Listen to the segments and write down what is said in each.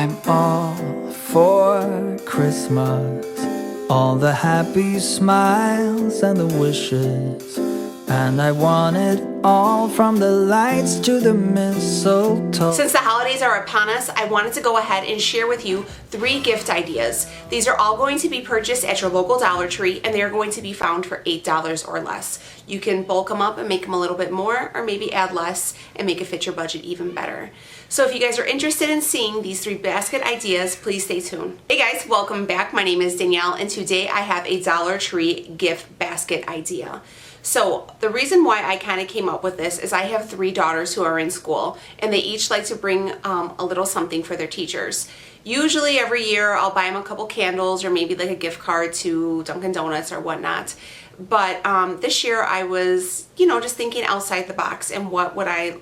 I'm all for Christmas, all the happy smiles and the wishes, and I want it all, from the lights to the mistletoe. Since the holidays are upon us, I wanted to go ahead and share with you 3 gift ideas. These are all going to be purchased at your local Dollar Tree, and they are going to be found for $8 or less. You can bulk them up and make them a little bit more, or maybe add less and make it fit your budget even better. So if you guys are interested in seeing these 3 basket ideas, please stay tuned. Hey guys, welcome back. My name is Danielle, and today I have a Dollar Tree gift basket idea. So the reason why I kind of came up with this is I have 3 daughters who are in school, and they each like to bring a little something for their teachers. Usually every year I'll buy them a couple candles or maybe like a gift card to Dunkin' Donuts or whatnot. But this year I was, just thinking outside the box and what would I,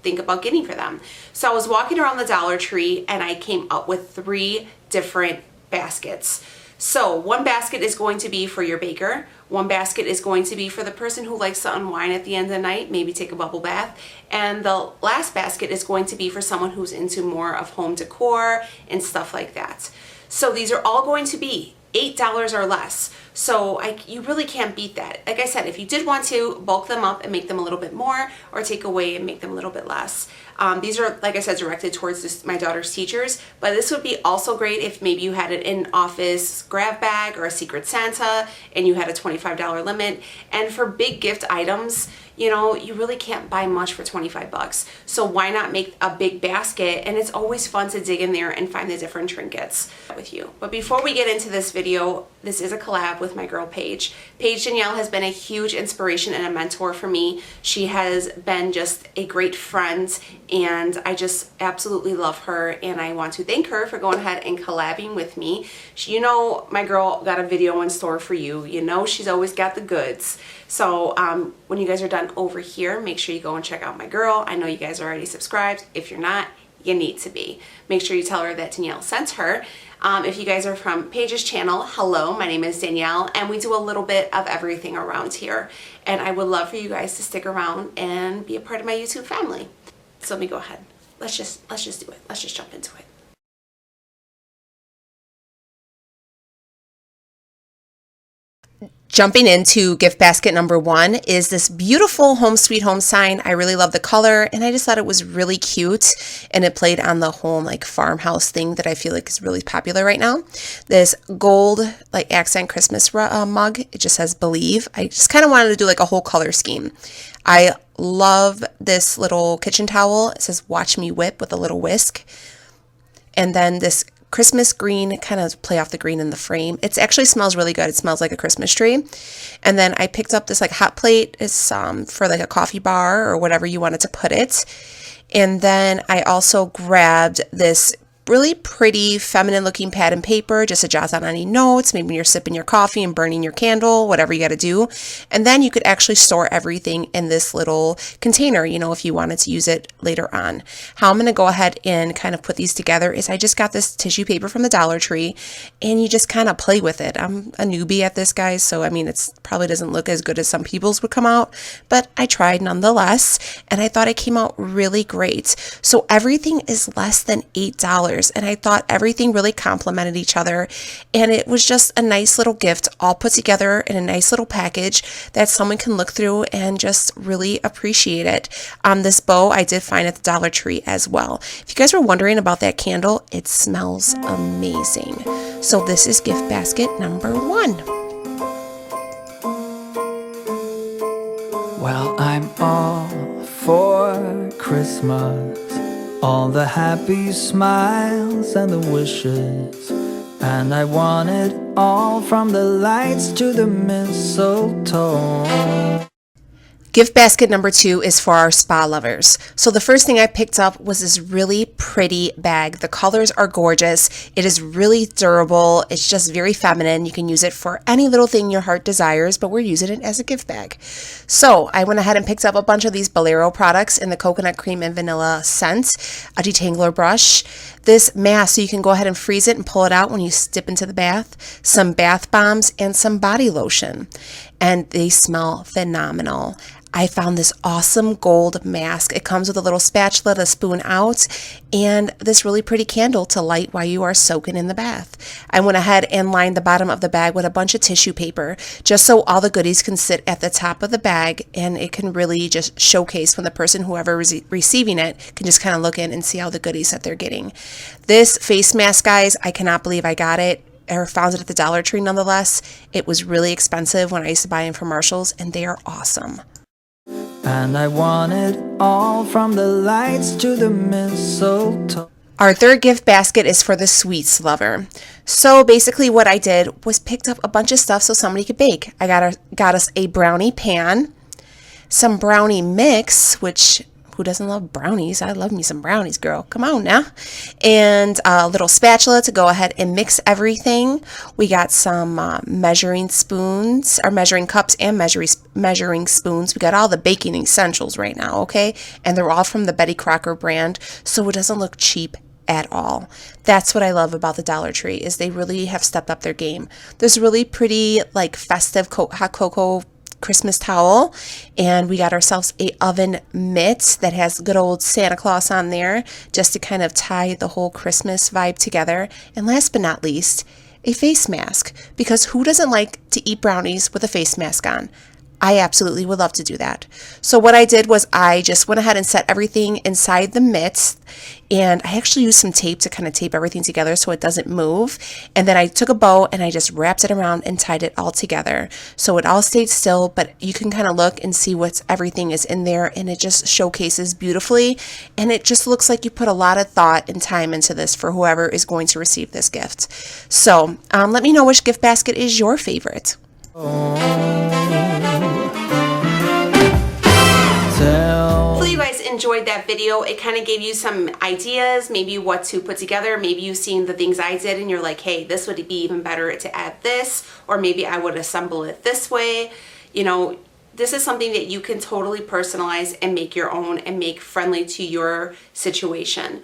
think about getting for them. So I was walking around the Dollar Tree and I came up with 3 different baskets. So one basket is going to be for your baker. One basket is going to be for the person who likes to unwind at the end of the night, maybe take a bubble bath. And the last basket is going to be for someone who's into more of home decor and stuff like that. So these are all going to be $8 or less. So you really can't beat that. Like I said, if you did want to bulk them up and make them a little bit more, or take away and make them a little bit less. These are, like I said, directed towards my daughter's teachers, but this would be also great if maybe you had an in-office grab bag or a Secret Santa and you had a $25 limit. And for big gift items, you really can't buy much for 25 bucks. So why not make a big basket? And it's always fun to dig in there and find the different trinkets with you. But before we get into this video, this is a collab with my girl Paige. Paige Danielle has been a huge inspiration and a mentor for me. She has been just a great friend, and I just absolutely love her, and I want to thank her for going ahead and collabing with me. My girl got a video in store for you. She's always got the goods. So when you guys are done over here, make sure you go and check out my girl. I know you guys are already subscribed. If you're not, you need to be. Make sure you tell her that Danielle sent her. If you guys are from Paige's channel, hello, my name is Danielle, and we do a little bit of everything around here. And I would love for you guys to stick around and be a part of my YouTube family. So let me go ahead. Let's just do it. Let's just jump into it. Jumping into gift basket number 1 is this beautiful Home Sweet Home sign. I really love the color, and I just thought it was really cute, and it played on the whole farmhouse thing that I feel like is really popular right now. This gold accent Christmas mug, it just says believe. I just kind of wanted to do a whole color scheme. I love this little kitchen towel. It says watch me whip with a little whisk. And then this Christmas green, kind of play off the green in the frame. It actually smells really good. It smells like a Christmas tree. And then I picked up this hot plate. It's for a coffee bar or whatever you wanted to put it. And then I also grabbed this really pretty feminine looking pad and paper just to jot down any notes, maybe when you're sipping your coffee and burning your candle, whatever you got to do. And then you could actually store everything in this little container, if you wanted to use it later on. How I'm going to go ahead and kind of put these together is I just got this tissue paper from the Dollar Tree, and you just kind of play with it. I'm a newbie at this, guys, so it probably doesn't look as good as some people's would come out, but I tried nonetheless, and I thought it came out really great. So everything is less than $8. And I thought everything really complemented each other, and it was just a nice little gift all put together in a nice little package that someone can look through and just really appreciate it. This bow I did find at the Dollar Tree as well. If you guys were wondering about that candle, it smells amazing. So this is gift basket number 1. Well, I'm all for Christmas, all the happy smiles and the wishes, and I want it all, from the lights to the mistletoe. Gift basket number 2 is for our spa lovers. So the first thing I picked up was this really pretty bag. The colors are gorgeous. It is really durable. It's just very feminine. You can use it for any little thing your heart desires, but we're using it as a gift bag. So I went ahead and picked up a bunch of these Bolero products in the coconut cream and vanilla scent, a detangler brush, this mask so you can go ahead and freeze it and pull it out when you dip into the bath, some bath bombs, and some body lotion. And they smell phenomenal. I found this awesome gold mask. It comes with a little spatula to spoon out and this really pretty candle to light while you are soaking in the bath. I went ahead and lined the bottom of the bag with a bunch of tissue paper just so all the goodies can sit at the top of the bag and it can really just showcase when the person, whoever is receiving it, can just kind of look in and see all the goodies that they're getting. This face mask, guys, I cannot believe I got it or found it at the Dollar Tree nonetheless. It was really expensive when I used to buy them from Marshalls and they are awesome. And I want it all, from the lights to the mistletoe. Our third gift basket is for the sweets lover. So basically what I did was picked up a bunch of stuff so somebody could bake. I got us a brownie pan, some brownie mix, which who doesn't love brownies? I love me some brownies, girl. Come on now. And a little spatula to go ahead and mix everything. We got some measuring spoons, or measuring cups and measuring spoons. We got all the baking essentials right now, okay? And they're all from the Betty Crocker brand, so it doesn't look cheap at all. That's what I love about the Dollar Tree, is they really have stepped up their game. There's really pretty, like, festive hot cocoa Christmas towel, and we got ourselves a oven mitt that has good old Santa Claus on there just to kind of tie the whole Christmas vibe together. And last but not least, a face mask, because who doesn't like to eat brownies with a face mask on? I absolutely would love to do that. So what I did was I just went ahead and set everything inside the mitts, and I actually used some tape to kind of tape everything together so it doesn't move. And then I took a bow and I just wrapped it around and tied it all together. So it all stayed still, but you can kind of look and see what everything is in there, and it just showcases beautifully. And it just looks like you put a lot of thought and time into this for whoever is going to receive this gift. So let me know which gift basket is your favorite. Hopefully you guys enjoyed that video. It kind of gave you some ideas, maybe what to put together. Maybe you've seen the things I did and you're like, hey, this would be even better to add this, or maybe I would assemble it this way. You know, this is something that you can totally personalize and make your own and make friendly to your situation.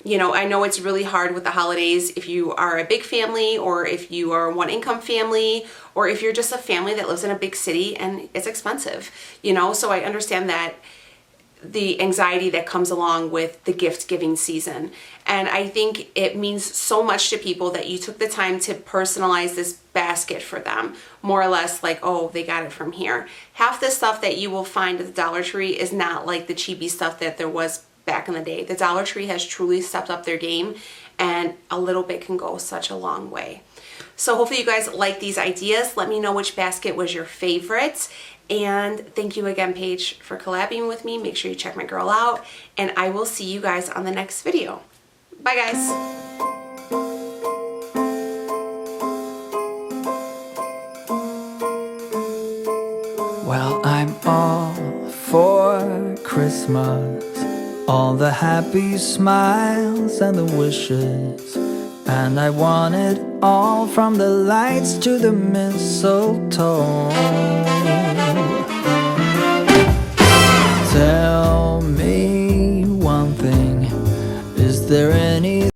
You know, I know it's really hard with the holidays if you are a big family, or if you are a one-income family, or if you're just a family that lives in a big city and it's expensive, you know, so I understand that the anxiety that comes along with the gift giving season. And I think it means so much to people that you took the time to personalize this basket for them, more or less like, oh, they got it from here. Half the stuff that you will find at the Dollar Tree is not like the cheapy stuff that there was back in the day. The Dollar Tree has truly stepped up their game, and a little bit can go such a long way. So hopefully you guys like these ideas. Let me know which basket was your favorite. And thank you again, Paige, for collabing with me. Make sure you check my girl out, and I will see you guys on the next video. Bye, guys. Well, I'm all for Christmas, all the happy smiles and the wishes, and I want it all, from the lights to the mistletoe.